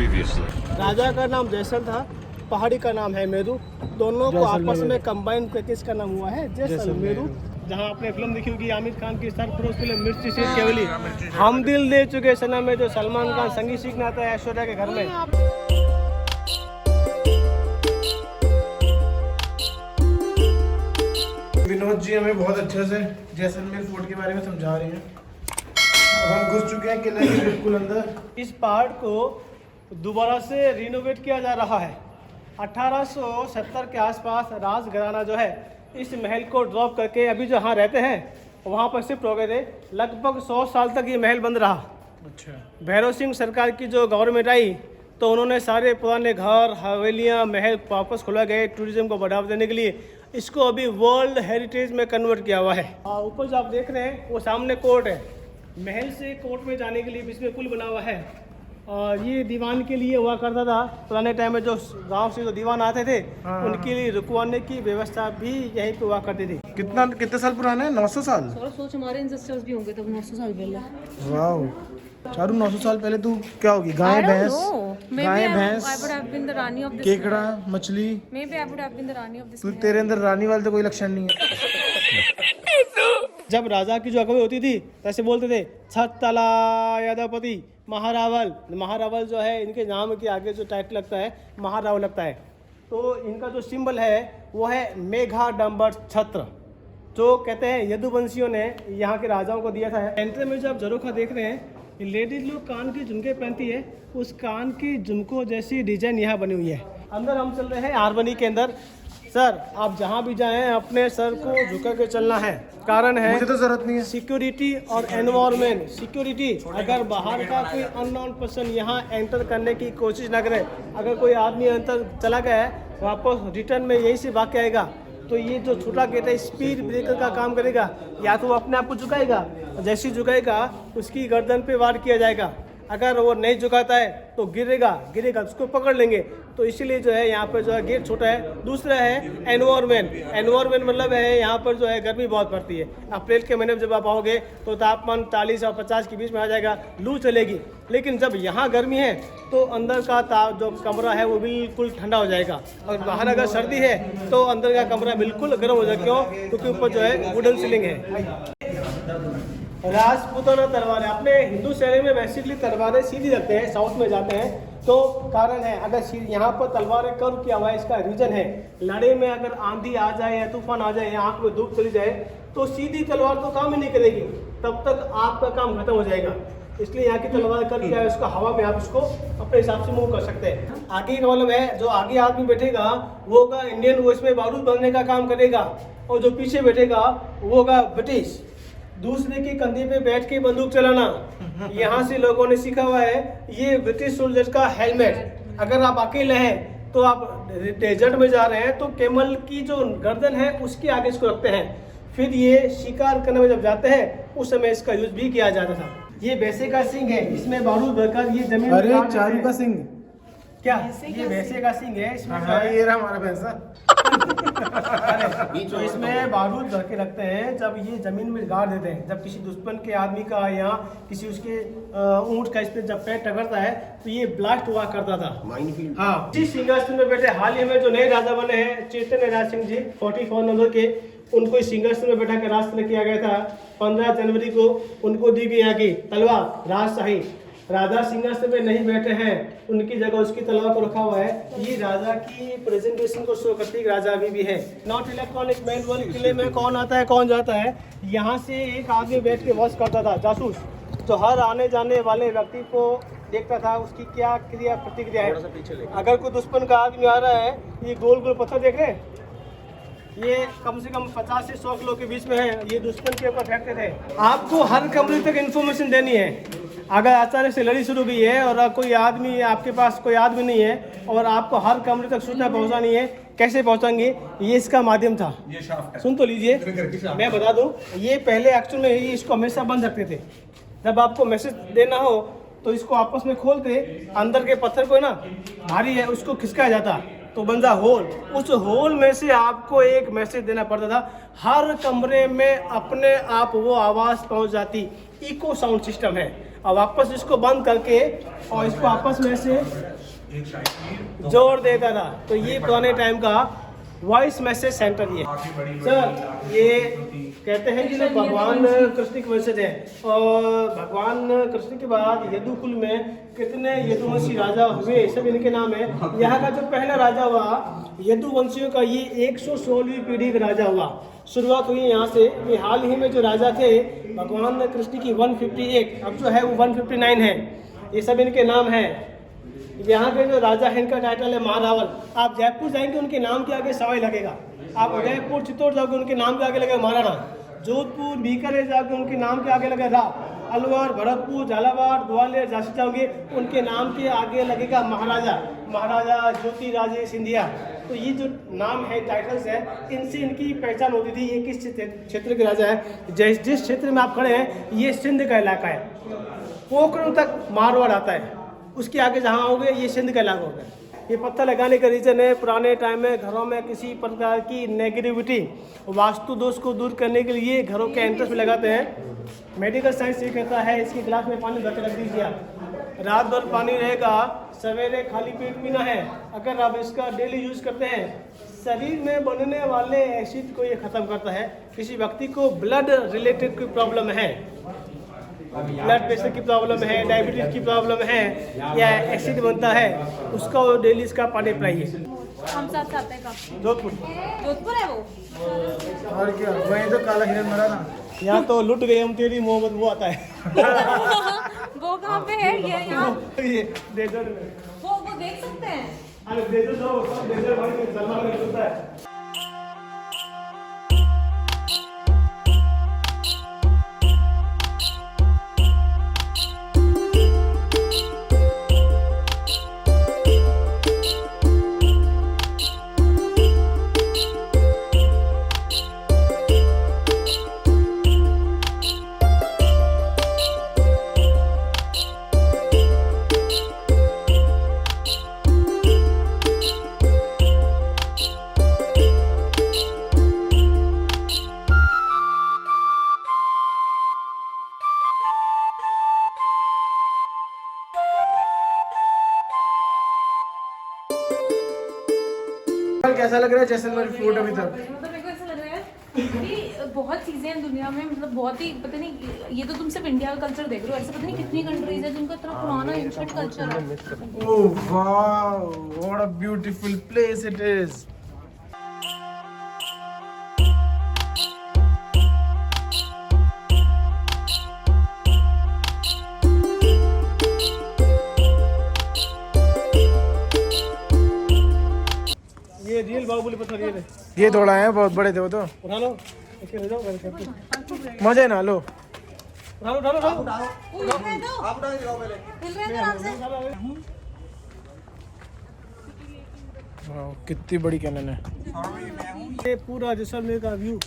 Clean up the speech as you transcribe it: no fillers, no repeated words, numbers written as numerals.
राजा का नाम जैसल था, पहाड़ी का नाम है मेरू। दोनों को आपस में कंबाइन करके इसका नाम हुआ है जैसलमेरू। जहाँ आपने फिल्म देखी होगी आमिर खान की सरफरोश फिल्म मिर्ची से केवली, हम दिल दे चुके सनम में जो सलमान खान संगीत सीखना आता है ऐश्वर्या के घर में। विनोद जी हमें बहुत अच्छे से जैसलमेर फोर्ट के बारे में समझा रहे हैं। अब हम घुस चुके हैं किले के बिल्कुल अंदर। इस पहाड़ को दोबारा से रिनोवेट किया जा रहा है। 1870 के आसपास राजघराना जो है इस महल को ड्रॉप करके अभी जहाँ रहते हैं वहाँ पर शिफ्ट हो गए थे। लगभग 100 साल तक ये महल बंद रहा। अच्छा। भैरव सिंह सरकार की जो गवर्नमेंट आई तो उन्होंने सारे पुराने घर हवेलियाँ महल वापस खुला गए टूरिज्म को बढ़ावा देने के लिए। इसको अभी वर्ल्ड हेरिटेज में कन्वर्ट किया हुआ है। ऊपर जो आप देख रहे हैं वो सामने कोर्ट है। महल से कोर्ट में जाने के लिए बीच में पुल बना हुआ है और ये दीवान के लिए हुआ करता था। पुराने टाइम में जो गांव से जो दीवान आते थे उनके लिए रुकवाने की व्यवस्था भी यहीं पे हुआ करती थी। कितने साल पुराना है? 900 साल। सोच हमारे इंसेस्टर्स भी होंगे तब 900 साल पहले। वाह चारू, 900 साल पहले तू क्या होगी? गाय भैंस, केकड़ा मछली। तू तेरे अंदर रानी वाले तो कोई लक्षण नहीं है। जब राजा की जो अगुवाई होती थी वैसे बोलते थे छत तला यादवपति महारावल। महारावल जो है इनके नाम के आगे जो टाइटल लगता है महारावल लगता है। तो इनका जो सिंबल है वो है मेघाडंबर छत्र, जो कहते हैं यदुवंशियों ने यहाँ के राजाओं को दिया था। एंट्री में जो आप झरोखा देख रहे हैं लेडीज लोग कान की झुमके पहनती है, उस कान की झुमकों जैसी डिजाइन यहाँ बनी हुई है। अंदर हम चल रहे हैं आरबनी के अंदर। सर आप जहाँ भी जाएं अपने सर को झुका के चलना है। कारण है मुझे तो जरूरत नहीं है। सिक्योरिटी और एनवायरनमेंट। सिक्योरिटी, अगर बाहर का कोई अननोन पर्सन यहाँ एंटर करने की कोशिश ना करे, अगर कोई आदमी अंदर चला गया है वापस रिटर्न में यहीं से भाग के आएगा तो ये जो छोटा गेट है स्पीड ब्रेकर का काम करेगा। या तो वो अपने आप को झुकाएगा, जैसे ही झुकाएगा उसकी गर्दन पे वार किया जाएगा। अगर वो नहीं झुकाता है तो गिरेगा उसको पकड़ लेंगे। तो इसीलिए जो है यहाँ पर जो है गेट छोटा है। दूसरा है एनवायरनमेंट मतलब है यहाँ पर जो है गर्मी बहुत पड़ती है। अप्रैल के महीने में जब आप आओगे तो तापमान 40 और 50 के बीच में आ जाएगा, लू चलेगी। लेकिन जब यहाँ गर्मी है तो अंदर का जो कमरा है वो बिल्कुल ठंडा हो जाएगा और बाहर अगर सर्दी है तो अंदर का कमरा बिल्कुल गर्म हो जाएगा। क्यों? क्योंकि ऊपर जो है वुडन सीलिंग है। राजपूताना तलवारें, अपने हिंदू शहर में बेसिकली तलवारें सीधी रखते हैं, साउथ में जाते हैं तो कारण है अगर यहाँ पर तलवारें कर्व किया हुआ है इसका रीजन है लड़ाई में अगर आंधी आ जाए या तूफान आ जाए या आंख में धूप चली जाए तो सीधी तलवार तो काम ही नहीं करेगी, तब तक आपका काम खत्म हो जाएगा। इसलिए यहाँ की तलवार कर्व किया है, उसका हवा में आप इसको अपने हिसाब से मूव कर सकते हैं। आगे का मतलब है जो आगे आदमी बैठेगा वो होगा इंडियन, वो इसमें बारूद बनने का काम करेगा और जो पीछे बैठेगा वो होगा ब्रिटिश। दूसरे के कंधे पे बैठ के बंदूक चलाना यहाँ से लोगों ने सीखा हुआ है। ये ब्रिटिश सोल्जर का हेलमेट। अगर आप अकेले हैं तो आप डेजर्ट में जा रहे हैं तो कैमल की जो गर्दन है उसके आगे इसको रखते हैं। फिर ये शिकार करने में जब जाते हैं उस समय इसका यूज भी किया जाता था। ये भैंसे का सिंग है, इसमें बारूद भरकर ये जमीन। अरे चारू का सिंग क्या? ये भैंसे का सिंग है, इसमें ये रहा हमारा भैंसा। तो इसमें बारूद भर के रखते हैं, जब ये जमीन में गाड़ देते हैं। जब किसी दुश्मन के आदमी का या किसी उसके ऊंट का इस पे जब पैर टकरता है तो ये ब्लास्ट हुआ करता था। हाँ, इसी सिंहासन में बैठे हाल ही में जो नए राजा बने हैं चैतन्य राज सिंह जी 44 नंबर के, उनको इस सिंहासन में बैठा कर राष्ट्र किया गया था। 15 जनवरी को उनको दी गई यहाँ की तलवार राजशाही। राजा सिंहासन पे नहीं बैठे हैं, उनकी जगह उसकी तलवार को रखा हुआ है। ये राजा की प्रेजेंटेशन को शो करती है, राजा अभी भी है। Not electronic manual. किले में कौन आता है कौन जाता है, यहाँ से एक आदमी बैठ के वॉच करता था, जासूस, जो हर आने जाने वाले व्यक्ति को देखता था उसकी क्या क्रिया प्रतिक्रिया है। अगर कोई दुश्मन का आदमी आ रहा है, ये गोल गोल पत्थर देख रहे हैं, ये कम से कम 50 से 100 किलो के बीच में है, ये दुश्मन के ऊपर फेंकते थे। आपको हर कमरे तक इन्फॉर्मेशन देनी है। अगर अचानक से लड़ी शुरू हुई है और कोई आदमी आपके पास कोई आदमी नहीं है और आपको हर कमरे तक सूचना पहुंचानी है, कैसे पहुंचाएंगे? ये इसका माध्यम था। सुन तो लीजिए, मैं बता दूं, ये पहले एक्चुअल में ये इसको हमेशा बंद रखते थे। जब आपको मैसेज देना हो तो इसको आपस में खोलते, अंदर के पत्थर को ना भारी है उसको खिसकाया जाता तो बन जा होल। उस होल में से आपको एक मैसेज देना पड़ता था। हर कमरे में अपने आप वो आवाज़ पहुंच जाती। इको साउंड सिस्टम है। और वापस इसको बंद करके और इसको आपस में से जोड़ देता था। तो ये पुराने टाइम का वॉइस मैसेज सेंटर ये सर, ये कहते हैं कि लोग भगवान कृष्ण के वंशज हैं और भगवान कृष्ण के बाद यदुकुल में कितने यदुवंशी राजा हुए, सब इनके नाम है। यहाँ का जो पहला राजा हुआ यदुवंशियों का, ये 116वीं पीढ़ी का राजा हुआ। शुरुआत हुई यहाँ से। ये हाल ही में जो राजा थे भगवान कृष्ण की 158, अब जो है वो 159 है। ये सब इनके नाम हैं। यहाँ के जो राजा है इनका टाइटल है महारावल। आप जयपुर जाएंगे उनके नाम के आगे सवाई लगेगा। आप उदयपुर चित्तौड़ जाओगे उनके नाम के आगे लगेगा महाराणा। जोधपुर बीकानेर जाओगे उनके नाम के आगे लगेगा राव। अलवर, भरतपुर, झालावाड़, ग्वालियर, झांसी जाओगे उनके नाम के आगे लगेगा महाराजा, महाराजा ज्योतिराजे सिंधिया। तो ये जो नाम है, टाइटल्स है, इनसे इनकी पहचान होती थी ये किस क्षेत्र के राजा है। जिस क्षेत्र में आप खड़े हैं ये सिंध का इलाका है। पोखरण तक मारवाड़ आता है, उसके आगे जहाँ होंगे ये सिंध का इलाका होगा। ये पत्थर लगाने का रीज़न है, पुराने टाइम में घरों में किसी प्रकार की नेगेटिविटी, वास्तु दोष को दूर करने के लिए घरों के एंट्रेंस में लगाते हैं। मेडिकल साइंस ये कहता है इसके गिलास में पानी भर के रख दीजिए आप, रात भर पानी रहेगा, सवेरे खाली पेट पीना है। अगर आप इसका डेली यूज़ करते हैं शरीर में बनने वाले एसिड को ये ख़त्म करता है। किसी व्यक्ति को ब्लड रिलेटेड कोई प्रॉब्लम है, ब्लड प्रेशर की प्रॉब्लम है, डायबिटीज की प्रॉब्लम है या एसिड बनता है, उसका वो डेली इसका पानी पिलाइए। हम साथ साथ हैं कहाँ? जोधपुर। जोधपुर है वो। और क्या, वहीं तो काला हिरन मरा था। यहाँ तो लुट गए हम तेरी मोहब्बत, वो आता है। वो कहाँ पे है? ये यहाँ ये डेजर्ट में। वो देख सकते हैं। अरे डेजर्ट जाओ, सब डेजर्ट भाई में सलमान में होता है। कैसा लग रहा है जैसलमेर फोर्ट अभी तक? मतलब मेरे को ऐसा लग रहा है कि बहुत चीजें हैं दुनिया में, मतलब बहुत ही, पता नहीं, ये तो तुम सिर्फ इंडिया का कल्चर देख रहे हो, ऐसे पता नहीं कितनी कंट्रीज है जिनका इतना पुराना एंशिएंट कल्चर है। Oh wow, what a beautiful place it is. ये रियल बाहुबली पत्थर ये है। ये थोड़ा है, बहुत बड़े थे वो तो। उठा लो, इसके ले जाओ घर पे। मजे ना लो। उठा लो, उठा लो, उठा लो। आप उठा के जाओ पहले। हिल रहे हैं आराम से। वाओ, कितनी बड़ी कैनन है। ये पूरा जैसलमेर का व्यू